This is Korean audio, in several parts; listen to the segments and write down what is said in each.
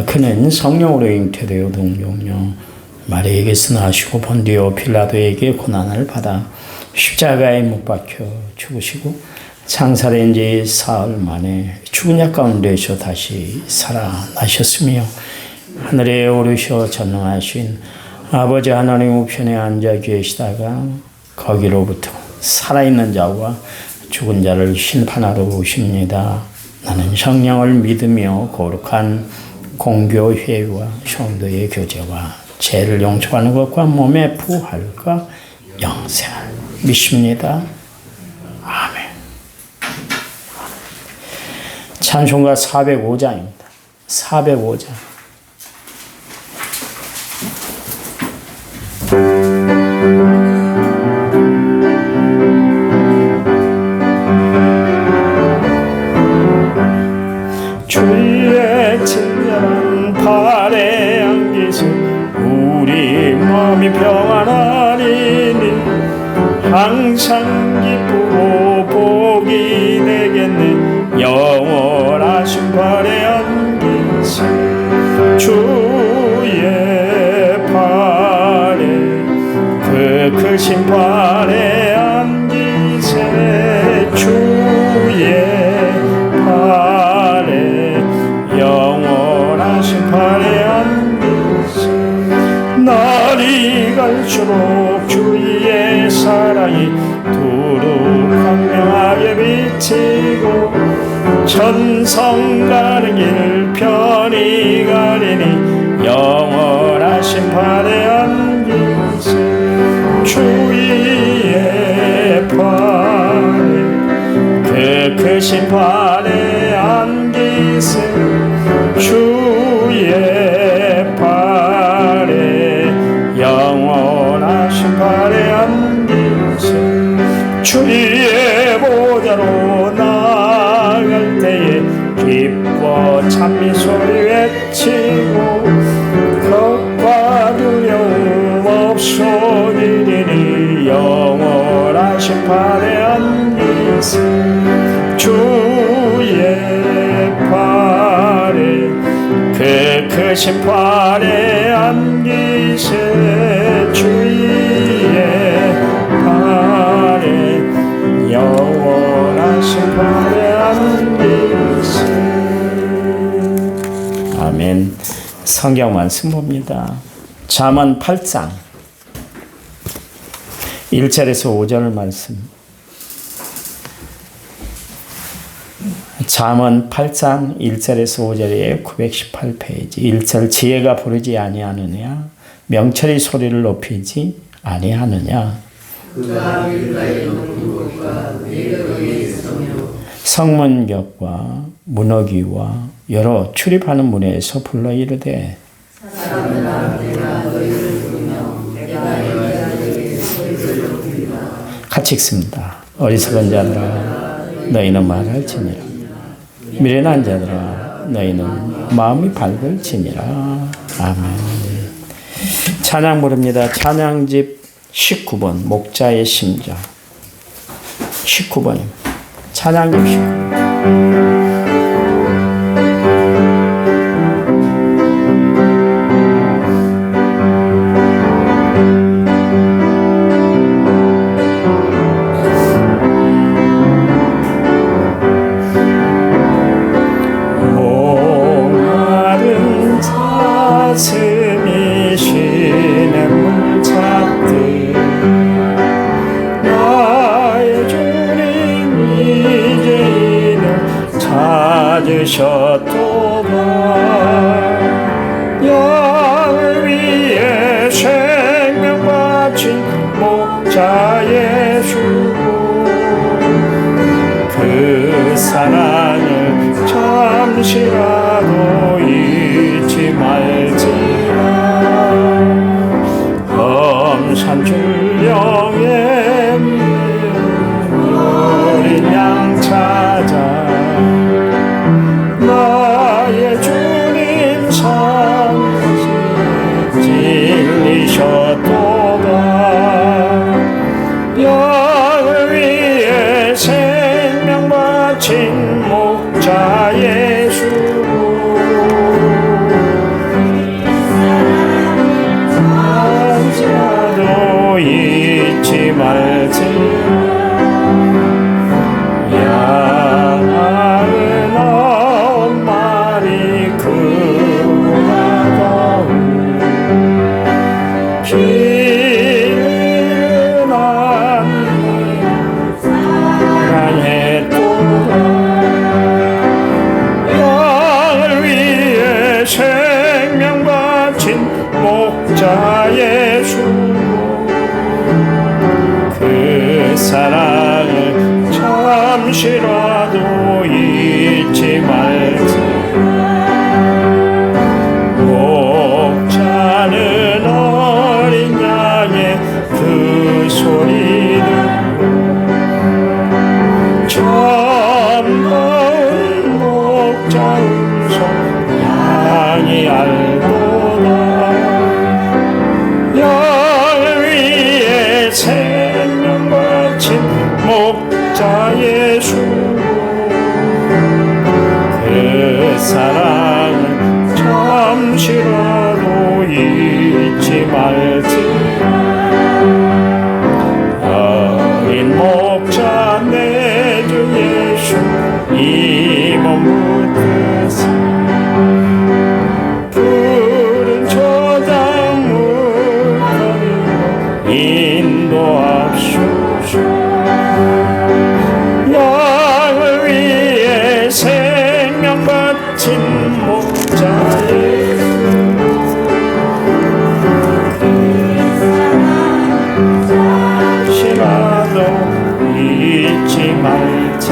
그는 성령으로 잉태되어 동정녀 마리아에게서 나시고 본디오 빌라도에게 고난을 받아 십자가에 못 박혀 죽으시고 장사된 지 사흘 만에 죽은 자 가운데서 다시 살아나셨으며 하늘에 오르셔 전능하신 아버지 하나님 우편에 앉아 계시다가 거기로부터 살아있는 자와 죽은 자를 심판하러 오십니다. 나는 성령을 믿으며 거룩한 공교회와 성도의 교제와 죄를 용서하는 것과 몸의 부활과 영생을 믿습니다. 아멘. 찬송가 405장입니다. 405장. 주의 친절한 발에 안기시 우리 마음이 평안하리니 항상 기쁘고 복이 되겠네. 영원하신 발에 안기시 주의 발에 그 크신 발에 안기세 주의 영원하신 발에 안기세 날이 갈수록 주의 사랑이 두루 광명하게 비치고 천성 가는 길 편히 가리니 영원하신 발에 안기세 주의 발에 그 크신 발에 안기세 주의 발에 영원하신 발에 안기세 주의 보좌로 나아갈 때에 기뻐 찬미 소리 외치고 겁과 두려움 없어지리니 영원하신 발에 안기세 주의 발에 그 크신 발에 안기세 주의 발에 영원하신 발에 안기세. 아멘. 성경 말씀 봅니다. 잠언 8장 1절에서 5절 말씀. 잠언 8장 1절에서 5절에 918페이지 1절 지혜가 부르지 아니하느냐 명철이 소리를 높이지 아니하느냐 성문격과 문어기와 여러 출입하는 문에서 불러 이르되 같이 읽습니다. 어리석은 자들아 너희는 말할지니라 미련한 자들아 너희는 마음이 밝을지니라. 아멘. 찬양 부릅니다. 찬양집 19번 목자의 심정 19번입니다. 찬양집 19번. 가슴이 쉬는 물찾듯 나의 주님 이제는 찾으셨도다. 양을 위해 생명 바친 목자 예수 그 사랑을 잠시라도 잊지 말지. 그하다운 길은 안내 사랑했도다. 양을 위해 생명 바친 목자 예수, 그 사랑을 잠시라도 잊지 말지라. 목자는 어린 양의 그 소리 듣고 참다운 목자 음성 양이 알도다. 양을 위해 생명 바친 목자 예수, 그 사랑은 잠시라도 잊지 말지라. 어린 목자 내 주 예수, 이 몸 붙드사 푸른 초장물 가리고 인도하소서. 양을 위해 생명 바친 목자의 잠시라도 잊지 말지라.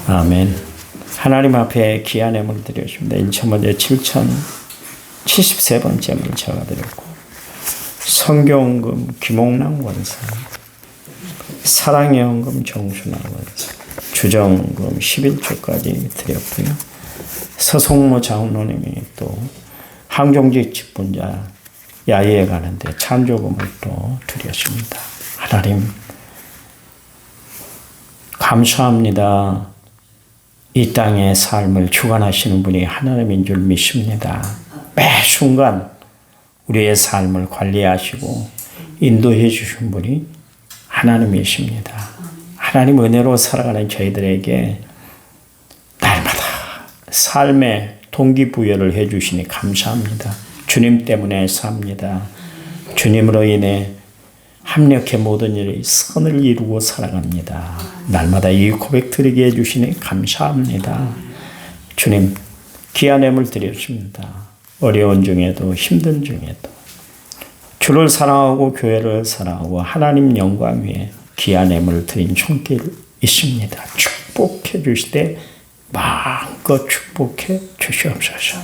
아멘. 하나님 앞에 귀한 예물 드렸습니다. 1천 번째 7,073번째 제가 드렸고, 성경금 김옥랑 원사, 사랑의 헌금 정순아 원사, 주정금 11조까지 드렸고요. 서송모 장로님이 또 항종직 직분자 야외에 가는데 찬조금을 또 드렸습니다. 하나님 감사합니다. 이 땅의 삶을 주관하시는 분이 하나님인 줄 믿습니다. 매 순간 우리의 삶을 관리하시고 인도해 주신 분이 하나님이십니다. 하나님 은혜로 살아가는 저희들에게 날마다 삶의 동기부여를 해 주시니 감사합니다. 주님 때문에 삽니다. 주님으로 인해 합력해 모든 일이 선을 이루고 살아갑니다. 날마다 이 고백 드리게 해주시니 감사합니다. 주님, 귀한 예물 드렸습니다. 어려운 중에도 힘든 중에도 주를 사랑하고 교회를 사랑하고 하나님 영광 위에 귀한 예물을 드린 손길 있습니다. 축복해 주실 때 마음껏 축복해 주시옵소서.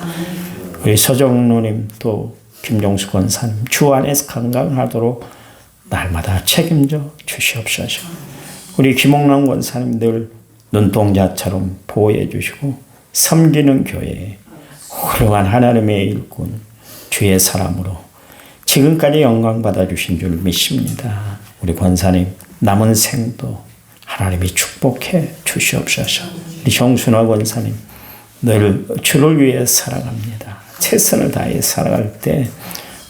우리 서정로님 또 김종수 권사님 주 안에서 건강하도록 날마다 책임져 주시옵소서. 우리 김옥남 권사님 늘 눈동자처럼 보호해 주시고 섬기는 교회에 훌륭한 하나님의 일꾼 주의 사람으로 지금까지 영광 받아주신 줄 믿습니다. 우리 권사님 남은 생도 하나님이 축복해 주시옵소서. 우리 정순화 권사님 늘 주를 위해 살아갑니다. 최선을 다해 살아갈 때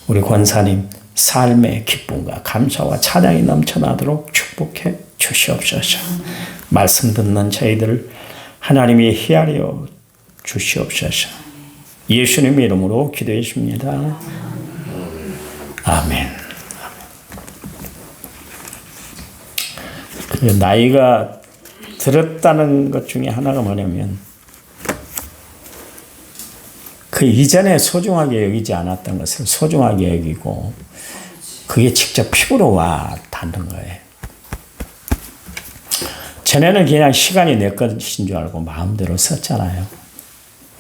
우리 권사님 삶의 기쁨과 감사와 찬양이 넘쳐나도록 축복해 주시옵소서. 말씀 듣는 저희들을 하나님이 헤아려 주시옵소서. 예수님의 이름으로 기도했습니다. 아멘. 그 나이가 들었다는 것 중에 하나가 뭐냐면 그 이전에 소중하게 여기지 않았던 것을 소중하게 여기고 그게 직접 피부로 와 닿는 거예요. 전에는 그냥 시간이 내 것인 줄 알고 마음대로 썼잖아요.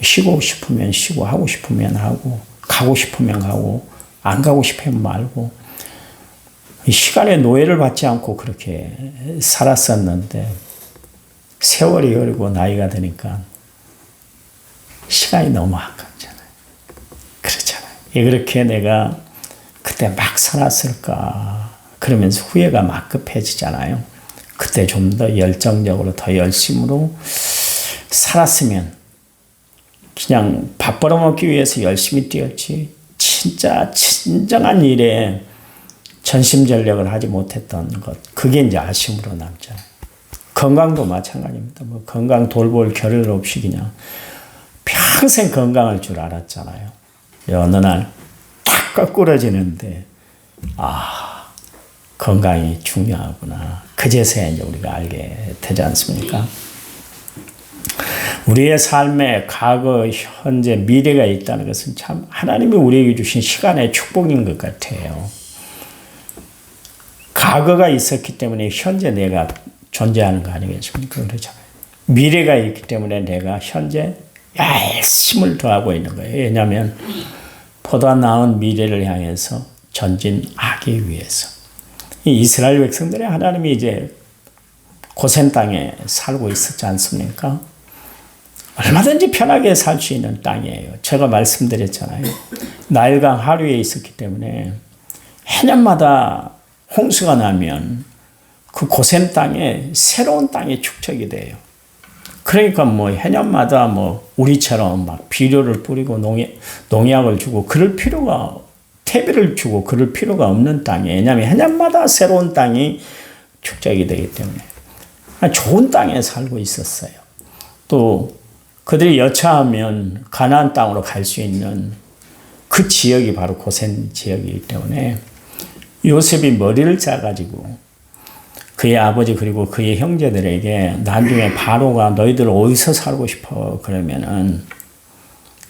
쉬고 싶으면 쉬고 하고 싶으면 하고 가고 싶으면 가고 안 가고 싶으면 말고 시간의 노예를 받지 않고 그렇게 살았었는데 세월이 흐르고 나이가 드니까 시간이 너무 아깝잖아요. 그렇잖아요. 그렇게 내가 그때 막 살았을까 그러면서 후회가 막 급해지잖아요. 그때 좀 더 열정적으로 더 열심으로 살았으면 그냥 밥 벌어먹기 위해서 열심히 뛰었지 진짜 진정한 일에 전심전력을 하지 못했던 것 그게 이제 아쉬움으로 남잖아요. 건강도 마찬가지입니다. 뭐 건강 돌볼 겨를 없이 그냥 평생 건강할 줄 알았잖아요. 어느 날 딱 거꾸러지는데 건강이 중요하구나. 그제서야 이제 우리가 알게 되지 않습니까? 우리의 삶에 과거, 현재, 미래가 있다는 것은 참 하나님이 우리에게 주신 시간의 축복인 것 같아요. 과거가 있었기 때문에 현재 내가 존재하는 거 아니겠습니까? 그렇잖아요. 미래가 있기 때문에 내가 현재 열심을 더하고 있는 거예요. 왜냐하면 보다 나은 미래를 향해서 전진하기 위해서. 이 이스라엘 백성들이 하나님이 이제 고센 땅에 살고 있었지 않습니까? 얼마든지 편하게 살 수 있는 땅이에요. 제가 말씀드렸잖아요. 나일강 하류에 있었기 때문에 해년마다 홍수가 나면 그 고센 땅에 새로운 땅이 축적이 돼요. 그러니까 뭐 해년마다 뭐 우리처럼 막 비료를 뿌리고 농약을 주고 그럴 필요가, 퇴비를 주고 그럴 필요가 없는 땅이에요. 왜냐하면 해년마다 새로운 땅이 축적이 되기 때문에 좋은 땅에 살고 있었어요. 또 그들이 여차하면 가나안 땅으로 갈 수 있는 그 지역이 바로 고센 지역이기 때문에 요셉이 머리를 짜가지고 그의 아버지 그리고 그의 형제들에게 나중에 바로가 너희들 어디서 살고 싶어 그러면은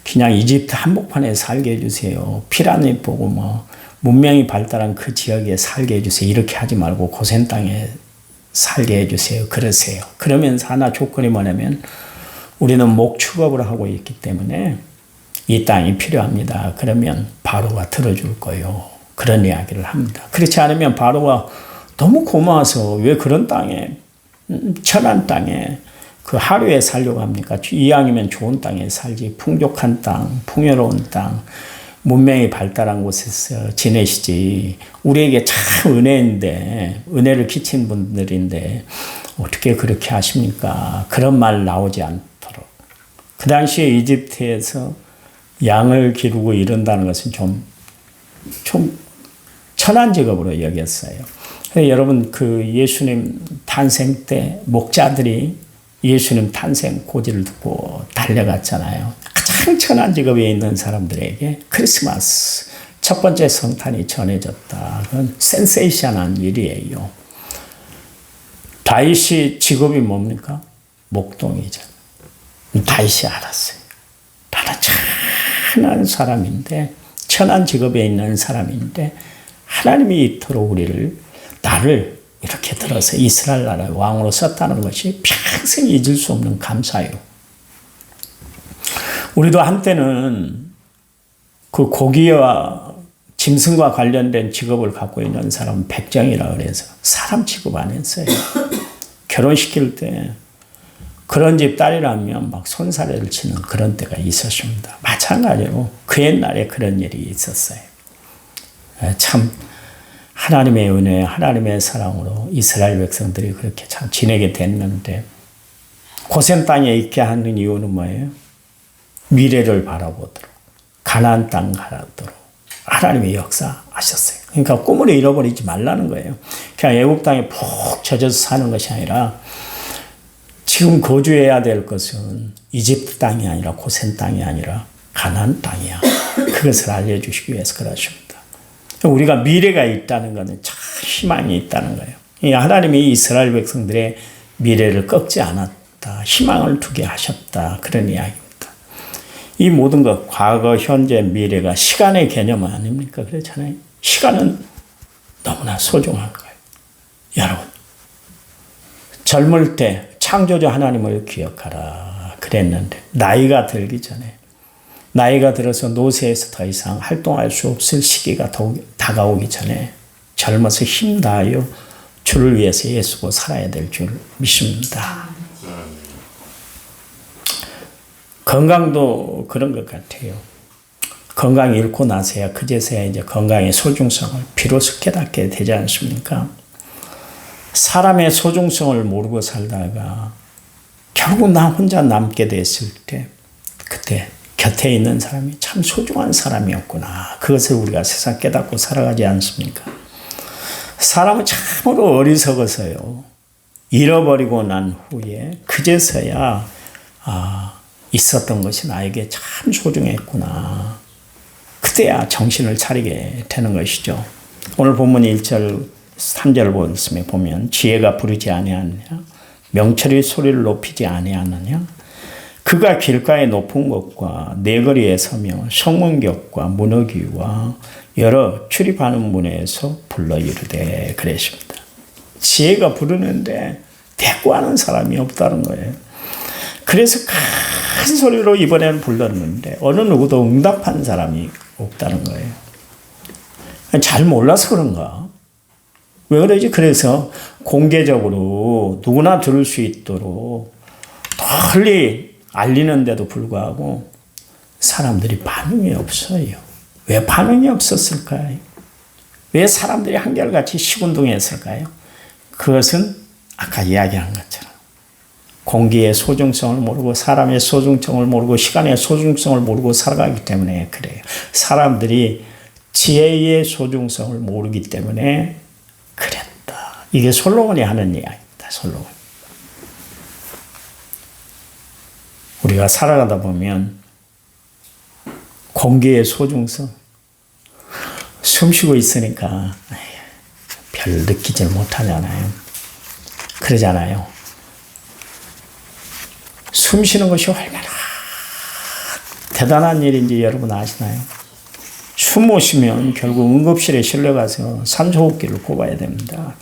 그냥 이집트 한복판에 살게 해주세요. 피라미드 보고 뭐 문명이 발달한 그 지역에 살게 해주세요. 이렇게 하지 말고 고센 땅에 살게 해주세요. 그러세요. 그러면서 하나 조건이 뭐냐면 우리는 목축업을 하고 있기 때문에 이 땅이 필요합니다. 그러면 바로가 들어줄 거예요. 그런 이야기를 합니다. 그렇지 않으면 바로가 너무 고마워서 왜 그런 땅에, 천한 땅에 그 하루에 살려고 합니까? 이왕이면 좋은 땅에 살지. 풍족한 땅, 풍요로운 땅, 문명이 발달한 곳에서 지내시지. 우리에게 참 은혜인데, 은혜를 끼친 분들인데 어떻게 그렇게 하십니까? 그런 말 나오지 않도록. 그 당시에 이집트에서 양을 기르고 이런다는 것은 좀 천한 직업으로 여겼어요. 여러분 그 예수님 탄생 때 목자들이 예수님 탄생 고지를 듣고 달려갔잖아요. 가장 천한 직업에 있는 사람들에게 크리스마스 첫 번째 성탄이 전해졌다. 그건 센세이션한 일이에요. 다윗이 직업이 뭡니까? 목동이잖아요. 다윗이 알았어요. 나는 천한 사람인데 천한 직업에 있는 사람인데 하나님이 이토록 나를 이렇게 들어서 이스라엘 나라의 왕으로 썼다는 것이 평생 잊을 수 없는 감사예요. 우리도 한때는 그 고기와 짐승과 관련된 직업을 갖고 있는 사람은 백정이라 그래서 사람 취급 안 했어요. 결혼시킬 때 그런 집 딸이라면 막 손사래를 치는 그런 때가 있었습니다. 마찬가지로 그 옛날에 그런 일이 있었어요. 참 하나님의 은혜, 하나님의 사랑으로 이스라엘 백성들이 그렇게 참 지내게 됐는데 고센 땅에 있게 하는 이유는 뭐예요? 미래를 바라보도록 가나안 땅 가도록 하나님의 역사하셨어요. 그러니까 꿈을 잃어버리지 말라는 거예요. 그냥 애국 땅에 푹 젖어서 사는 것이 아니라 지금 거주해야 될 것은 이집트 땅이 아니라 고센 땅이 아니라 가나안 땅이야. 그것을 알려주시기 위해서 그러십니다. 우리가 미래가 있다는 것은 참 희망이 있다는 거예요. 하나님이 이스라엘 백성들의 미래를 꺾지 않았다. 희망을 두게 하셨다. 그런 이야기입니다. 이 모든 것, 과거, 현재, 미래가 시간의 개념 아닙니까? 그렇잖아요. 시간은 너무나 소중한 거예요. 여러분, 젊을 때 창조주 하나님을 기억하라 그랬는데 나이가 들기 전에 나이가 들어서 노쇠에서 더 이상 활동할 수 없을 시기가 다가오기 전에 젊어서 힘 다하여 주를 위해서 애쓰고 살아야 될 줄 믿습니다. 건강도 그런 것 같아요. 건강 잃고 나서야 그제서야 이제 건강의 소중성을 비로소 깨닫게 되지 않습니까? 사람의 소중성을 모르고 살다가 결국 나 혼자 남게 됐을 때 그때 곁에 있는 사람이 참 소중한 사람이었구나. 그것을 우리가 세상 깨닫고 살아가지 않습니까? 사람은 참으로 어리석어서요. 잃어버리고 난 후에 그제서야 있었던 것이 나에게 참 소중했구나. 그때야 정신을 차리게 되는 것이죠. 오늘 본문 1절 3절 말씀에 보면 지혜가 부르지 아니하느냐, 명철이 소리를 높이지 아니하느냐, 그가 길가의 높은 곳과 내거리에 서며 성문격과 문어기와 여러 출입하는 문에서 불러 이르되 그랬습니다. 지혜가 부르는데 대꾸하는 사람이 없다는 거예요. 그래서 큰 소리로 이번에는 불렀는데 어느 누구도 응답한 사람이 없다는 거예요. 잘 몰라서 그런가? 왜 그러지? 그래서 공개적으로 누구나 들을 수 있도록 널리 알리는데도 불구하고 사람들이 반응이 없어요. 왜 반응이 없었을까요? 왜 사람들이 한결같이 시군둥했을까요? 그것은 아까 이야기한 것처럼 공기의 소중성을 모르고 사람의 소중성을 모르고 시간의 소중성을 모르고 살아가기 때문에 그래요. 사람들이 지혜의 소중성을 모르기 때문에 그랬다. 이게 솔로몬이 하는 이야기입니다. 솔로몬. 우리가 살아가다 보면 공기의 소중성, 숨쉬고 있으니까 별 느끼질 못하잖아요. 그러잖아요. 숨쉬는 것이 얼마나 대단한 일인지 여러분 아시나요? 숨 못 쉬면 결국 응급실에 실려가서 산소호흡기를 꼽아야 됩니다.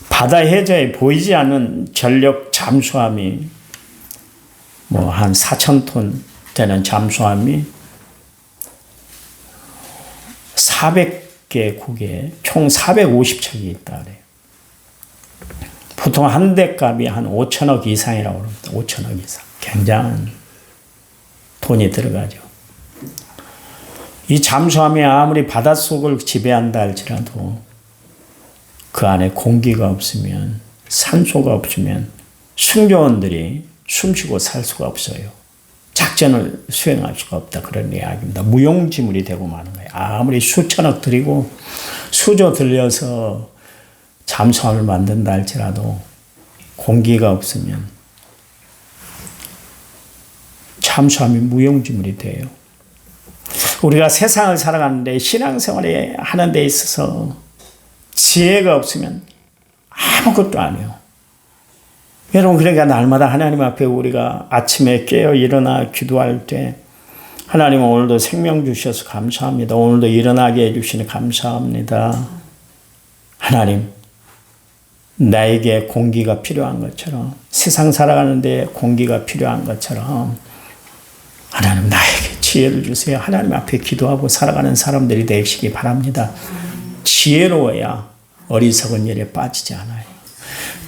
바다 해저에 보이지 않는 전력 잠수함이 한 4,000톤 되는 잠수함이 400개국에 총 450척이 있다 그래요. 보통 한 대 값이 한 5천억 이상이라고 그럽니다. 5천억 이상. 굉장한 돈이 들어가죠. 이 잠수함이 아무리 바닷속을 지배한다 할지라도 그 안에 공기가 없으면, 산소가 없으면 승조원들이 숨쉬고 살 수가 없어요. 작전을 수행할 수가 없다. 그런 이야기입니다. 무용지물이 되고 마는 거예요. 아무리 수천억 들이고 수조 들여서 잠수함을 만든다 할지라도 공기가 없으면 잠수함이 무용지물이 돼요. 우리가 세상을 살아가는데 신앙생활에 하는 데 있어서 지혜가 없으면 아무것도 아니에요. 여러분, 그러니까 날마다 하나님 앞에 우리가 아침에 깨어 일어나 기도할 때 하나님 오늘도 생명 주셔서 감사합니다. 오늘도 일어나게 해주시니 감사합니다. 하나님, 나에게 공기가 필요한 것처럼, 세상 살아가는데 공기가 필요한 것처럼 하나님 나에게 지혜를 주세요. 하나님 앞에 기도하고 살아가는 사람들이 되시기 바랍니다. 지혜로워야 어리석은 일에 빠지지 않아요.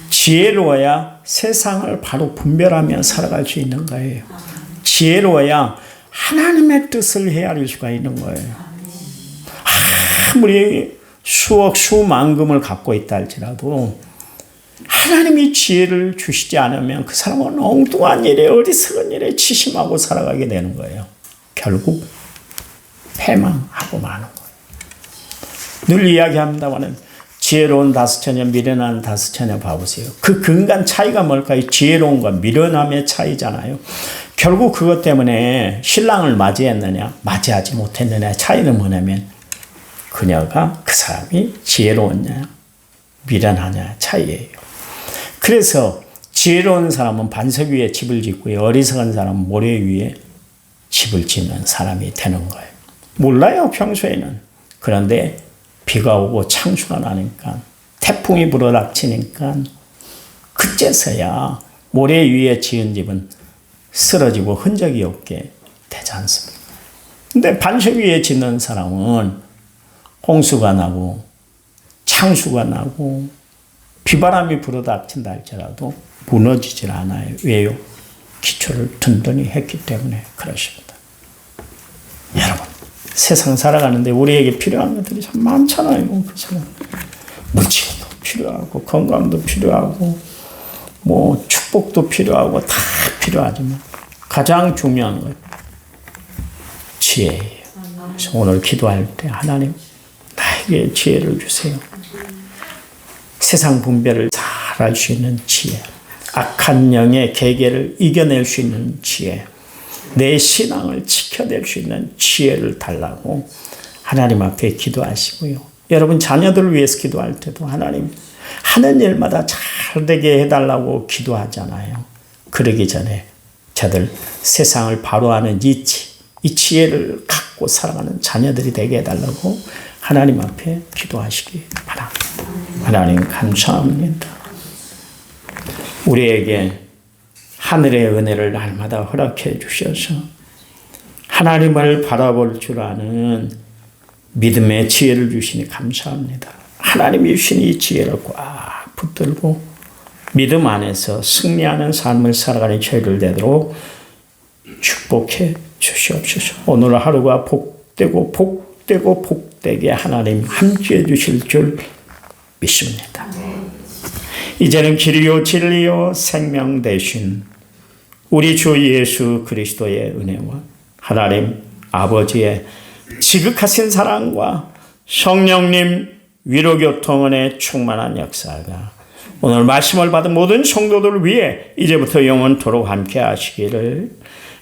지혜로워야 세상을 바로 분별하며 살아갈 수 있는 거예요. 지혜로워야 하나님의 뜻을 헤아릴 수가 있는 거예요. 아무리 수억 수만금을 갖고 있다 할지라도 하나님이 지혜를 주시지 않으면 그 사람은 엉뚱한 일에, 어리석은 일에 치심하고 살아가게 되는 거예요. 결국 패망하고 마는 거예요. 늘 이야기합니다마는 지혜로운 다스처녀, 미련한 다스처녀 봐보세요. 그 근간 차이가 뭘까요? 지혜로움과 미련함의 차이잖아요. 결국 그것 때문에 신랑을 맞이했느냐, 맞이하지 못했느냐 차이는 뭐냐면 그녀가, 그 사람이 지혜로웠냐, 미련하냐 차이예요. 그래서 지혜로운 사람은 반석 위에 집을 짓고 어리석은 사람은 모래 위에 집을 짓는 사람이 되는 거예요. 몰라요, 평소에는. 그런데 비가 오고 창수가 나니까, 태풍이 불어닥치니까 그제서야 모래 위에 지은 집은 쓰러지고 흔적이 없게 되지 않습니까? 근데 반석 위에 짓는 사람은 홍수가 나고 창수가 나고 비바람이 불어닥친다 할지라도 무너지질 않아요. 왜요? 기초를 든든히 했기 때문에 그렇습니다. 여러분, 세상 살아가는데 우리에게 필요한 것들이 참 많잖아요. 그래서 무지도 필요하고 건강도 필요하고 축복도 필요하고 다 필요하지만 가장 중요한 건 지혜예요. 그래서 오늘 기도할 때 하나님 나에게 지혜를 주세요. 세상 분별을 잘 살아갈 수 있는 지혜, 악한 영의 계계를 이겨낼 수 있는 지혜, 내 신앙을 지켜낼 수 있는 지혜를 달라고 하나님 앞에 기도하시고요. 여러분 자녀들을 위해서 기도할 때도 하나님 하는 일마다 잘 되게 해달라고 기도하잖아요. 그러기 전에 저들 세상을 바로하는 이 지혜를 갖고 살아가는 자녀들이 되게 해달라고 하나님 앞에 기도하시기 바랍니다. 하나님 감사합니다. 우리에게 하늘의 은혜를 날마다 허락해 주셔서 하나님을 바라볼 줄 아는 믿음의 지혜를 주시니 감사합니다. 하나님이 주신 이 지혜를 꽉 붙들고 믿음 안에서 승리하는 삶을 살아가는 저희를 되도록 축복해 주시옵소서. 오늘 하루가 복되고 복되고 복되게 하나님 함께해 주실 줄 믿습니다. 이제는 길이요 진리요 생명 되신 우리 주 예수 그리스도의 은혜와 하나님 아버지의 지극하신 사랑과 성령님 위로교통원의 충만한 역사가 오늘 말씀을 받은 모든 성도들 위해 이제부터 영원토록 함께 하시기를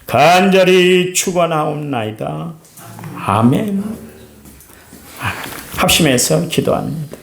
간절히 축원하옵나이다. 아멘. 합심해서 기도합니다.